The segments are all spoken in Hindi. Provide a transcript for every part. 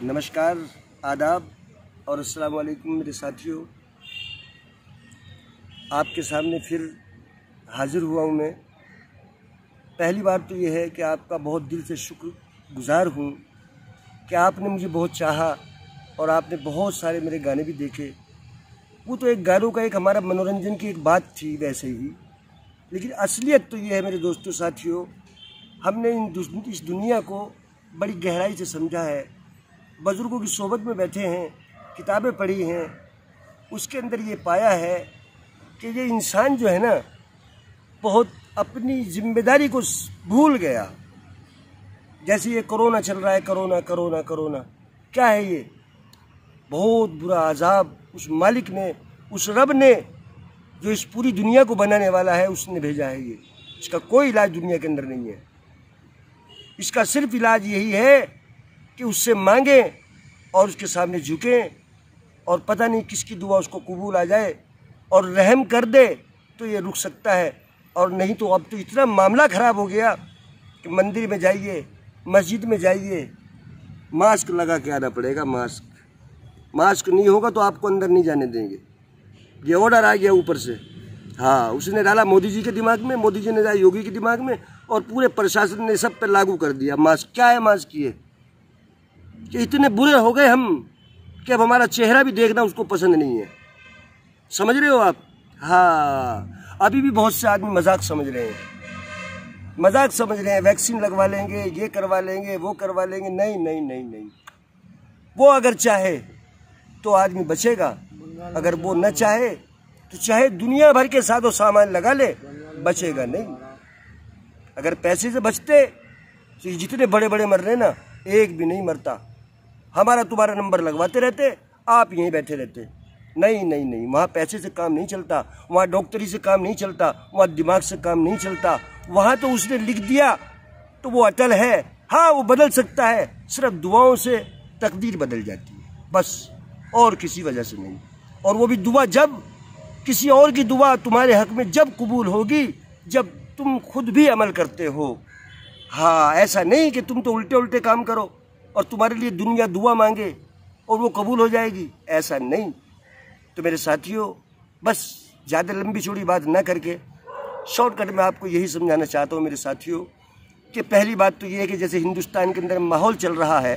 नमस्कार, आदाब और अस्सलाम वालेकुम मेरे साथियों। आपके सामने फिर हाज़िर हुआ हूँ मैं। पहली बात तो ये है कि आपका बहुत दिल से शुक्रगुज़ार हूँ कि आपने मुझे बहुत चाहा और आपने बहुत सारे मेरे गाने भी देखे। वो तो एक गानों का एक हमारा मनोरंजन की एक बात थी वैसे ही, लेकिन असलियत तो ये है मेरे दोस्तों साथियों, हमने इस दुनिया को बड़ी गहराई से समझा है। बुज़ुर्गों की सोबत में बैठे हैं, किताबें पढ़ी हैं, उसके अंदर ये पाया है कि ये इंसान जो है ना, बहुत अपनी जिम्मेदारी को भूल गया। जैसे ये कोरोना चल रहा है, कोरोना कोरोना कोरोना, क्या है ये? बहुत बुरा अजाब उस मालिक ने, उस रब ने जो इस पूरी दुनिया को बनाने वाला है, उसने भेजा है ये। इसका कोई इलाज दुनिया के अंदर नहीं है। इसका सिर्फ इलाज यही है कि उससे मांगें और उसके सामने झुकें, और पता नहीं किसकी दुआ उसको कबूल आ जाए और रहम कर दे तो ये रुक सकता है। और नहीं तो अब तो इतना मामला ख़राब हो गया कि मंदिर में जाइए, मस्जिद में जाइए, मास्क लगा के आना पड़ेगा। मास्क नहीं होगा तो आपको अंदर नहीं जाने देंगे। ये ऑर्डर आ गया ऊपर से। हाँ, उसने डाला मोदी जी के दिमाग में, मोदी जी ने डाला योगी के दिमाग में, और पूरे प्रशासन ने सब पे लागू कर दिया मास्क। क्या है मास्क की? कि इतने बुरे हो गए हम कि अब हमारा चेहरा भी देखना उसको पसंद नहीं है। समझ रहे हो आप? हाँ, अभी भी बहुत से आदमी मजाक समझ रहे हैं, वैक्सीन लगवा लेंगे, ये करवा लेंगे, वो करवा लेंगे। नहीं नहीं नहीं नहीं, वो अगर चाहे तो आदमी बचेगा, अगर वो न चाहे तो चाहे दुनिया भर के साधो सामान लगा ले, बचेगा नहीं। अगर पैसे से बचते तो जितने बड़े बड़े मर रहे ना, एक भी नहीं मरता। हमारा तुम्हारा नंबर लगवाते रहते, आप यहीं बैठे रहते। नहीं नहीं नहीं, वहाँ पैसे से काम नहीं चलता, वहाँ डॉक्टरी से काम नहीं चलता, वहाँ दिमाग से काम नहीं चलता। वहाँ तो उसने लिख दिया तो वो अटल है। हाँ, वो बदल सकता है, सिर्फ दुआओं से तकदीर बदल जाती है बस, और किसी वजह से नहीं। और वो भी दुआ जब किसी और की दुआ तुम्हारे हक में जब कबूल होगी, जब तुम खुद भी अमल करते हो। हाँ, ऐसा नहीं कि तुम तो उल्टे उल्टे काम करो और तुम्हारे लिए दुनिया दुआ मांगे और वो कबूल हो जाएगी, ऐसा नहीं। तो मेरे साथियों, बस ज़्यादा लंबी चौड़ी बात ना करके शॉर्टकट में आपको यही समझाना चाहता हूँ मेरे साथियों, कि पहली बात तो ये है कि जैसे हिंदुस्तान के अंदर माहौल चल रहा है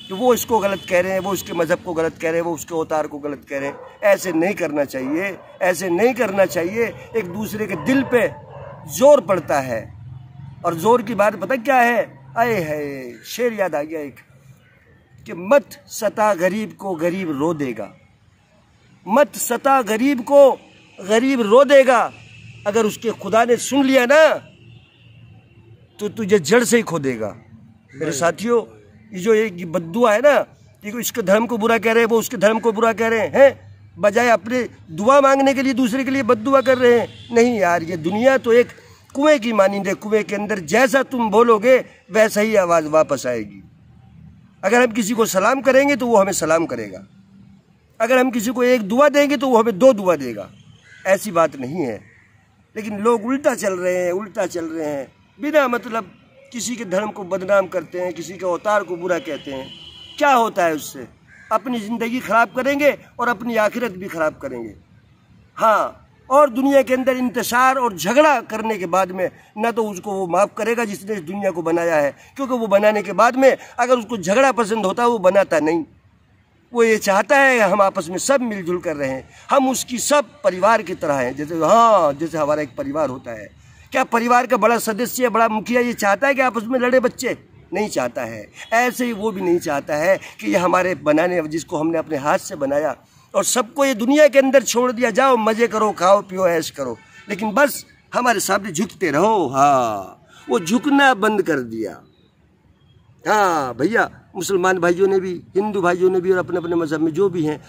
कि वो इसको गलत कह रहे हैं, वो उसके मज़हब को गलत कह रहे हैं, वो उसके अवतार को गलत कह रहे हैं। ऐसे नहीं करना चाहिए, ऐसे नहीं करना चाहिए। एक दूसरे के दिल पे जोर पड़ता है, और जोर की बात पता क्या है? आए है, शेर याद आ गया एक, कि मत सता गरीब को गरीब रो देगा। मत सता गरीब को गरीब रो देगा। अगर उसके खुदा ने सुन लिया ना तो तुझे जड़ से ही खो देगा। मेरे साथियों, ये जो एक बद्दुआ है ना, कि इसके धर्म को बुरा कह रहे हैं, वो उसके धर्म को बुरा कह रहे हैं, बजाय अपने दुआ मांगने के लिए दूसरे के लिए बद्दुआ कर रहे हैं। नहीं यार, ये दुनिया तो एक कुएं की मानिंद है। कुएं के अंदर जैसा तुम बोलोगे वैसा ही आवाज़ वापस आएगी। अगर हम किसी को सलाम करेंगे तो वो हमें सलाम करेगा, अगर हम किसी को एक दुआ देंगे तो वो हमें दो दुआ देगा। ऐसी बात नहीं है। लेकिन लोग उल्टा चल रहे हैं, बिना मतलब किसी के धर्म को बदनाम करते हैं, किसी के अवतार को बुरा कहते हैं। क्या होता है उससे? अपनी ज़िंदगी ख़राब करेंगे और अपनी आखिरत भी ख़राब करेंगे। हाँ, और दुनिया के अंदर इंतशार और झगड़ा करने के बाद में ना तो उसको वो माफ़ करेगा जिसने इस दुनिया को बनाया है, क्योंकि वो बनाने के बाद में अगर उसको झगड़ा पसंद होता वो बनाता नहीं। वो ये चाहता है हम आपस में सब मिलजुल कर रहे हैं, हम उसकी सब परिवार की तरह हैं। जैसे हमारा एक परिवार होता है। क्या परिवार का बड़ा सदस्य, बड़ा मुखिया ये चाहता है कि आपस में लड़े बच्चे? नहीं चाहता है। ऐसे ही वो भी नहीं चाहता है कि ये हमारे बनाने, जिसको हमने अपने हाथ से बनाया और सबको ये दुनिया के अंदर छोड़ दिया, जाओ मज़े करो, खाओ पियो, ऐश करो, लेकिन बस हमारे सामने झुकते रहो। हाँ, वो झुकना बंद कर दिया। हाँ भैया, मुसलमान भाइयों ने भी, हिंदू भाइयों ने भी, और अपने अपने मज़हब में जो भी हैं,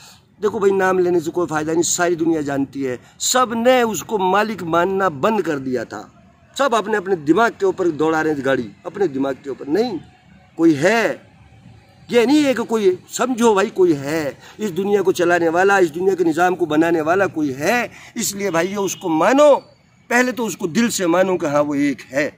देखो भाई, नाम लेने से कोई फ़ायदा नहीं, सारी दुनिया जानती है। सब ने उसको मालिक मानना बंद कर दिया था। सब अपने अपने दिमाग के ऊपर दौड़ा रहे हैं गाड़ी, अपने दिमाग के ऊपर। नहीं, कोई है, ये नहीं है कि कोई, समझो भाई, कोई है इस दुनिया को चलाने वाला, इस दुनिया के निज़ाम को बनाने वाला कोई है। इसलिए भाइयों, उसको मानो, पहले तो उसको दिल से मानो कि हाँ वो एक है।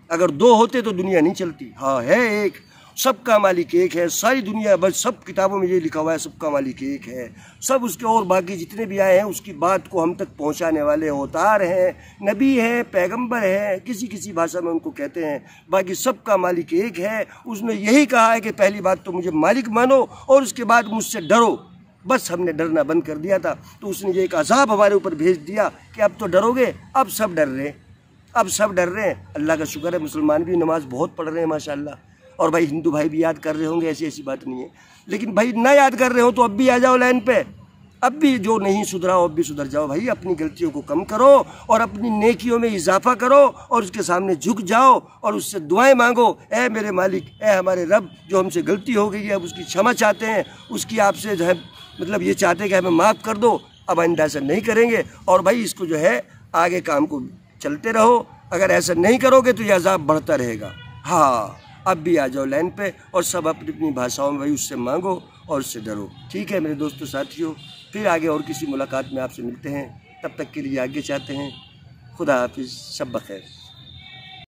अगर दो होते तो दुनिया नहीं चलती। हाँ, है एक, सबका मालिक एक है। सारी दुनिया बस सब किताबों में ये लिखा हुआ है, सबका मालिक एक है। सब उसके और बाकी जितने भी आए हैं उसकी बात को हम तक पहुंचाने वाले अवतार हैं, नबी हैं, पैगंबर हैं, किसी किसी भाषा में उनको कहते हैं। बाकी सबका मालिक एक है। उसने यही कहा है कि पहली बात तो मुझे मालिक मानो और उसके बाद मुझसे डरो। बस हमने डरना बंद कर दिया था, तो उसने ये एक अज़ाब हमारे ऊपर भेज दिया कि अब तो डरोगे। अब सब डर रहे हैं, अब सब डर रहे हैं। अल्लाह का शुक्र है मुसलमान भी नमाज़ बहुत पढ़ रहे हैं माशाअल्लाह, और भाई हिंदू भाई भी याद कर रहे होंगे, ऐसी बात नहीं है। लेकिन भाई ना याद कर रहे हो तो अब भी आ जाओ लाइन पे। अब भी जो नहीं सुधरा हो अब भी सुधर जाओ भाई। अपनी गलतियों को कम करो और अपनी नेकियों में इजाफा करो और उसके सामने झुक जाओ और उससे दुआएं मांगो। ए मेरे मालिक, ए हमारे रब, जो हमसे गलती हो गई है अब उसकी क्षमा चाहते हैं, उसकी आपसे जो है मतलब ये चाहते हैं कि हमें माफ़ कर दो, अब आइंदा ऐसा नहीं करेंगे। और भाई इसको जो है आगे काम को चलते रहो। अगर ऐसा नहीं करोगे तो ये अज़ाब बढ़ता रहेगा। हाँ, अब भी आ जाओ लाइन पे और सब अपनी अपनी भाषाओं में भाई उससे मांगो और उससे डरो। ठीक है मेरे दोस्तों साथियों, फिर आगे और किसी मुलाकात में आपसे मिलते हैं। तब तक के लिए आगे चाहते हैं। खुदा हाफिज़, सब बखैर।